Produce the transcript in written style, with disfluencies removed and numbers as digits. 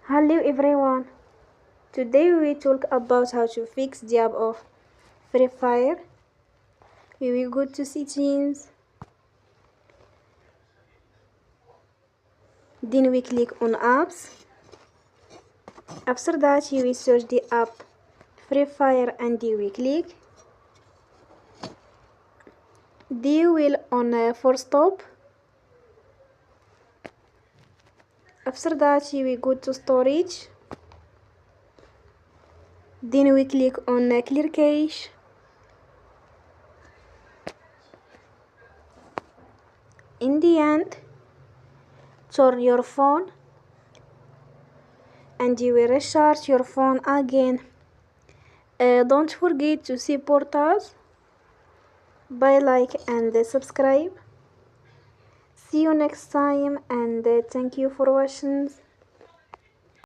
Hello everyone. Today we talk about how to fix the app of Free Fire. We will go to settings. Then we click on apps. After that you will search the app Free Fire and you will click. Then you will on force stop. After that you will go to storage. Then we click on clear cache. In the end, turn your phone and you will recharge your phone again. Don't forget to support us by like and subscribe. See you next time and thank you for watching.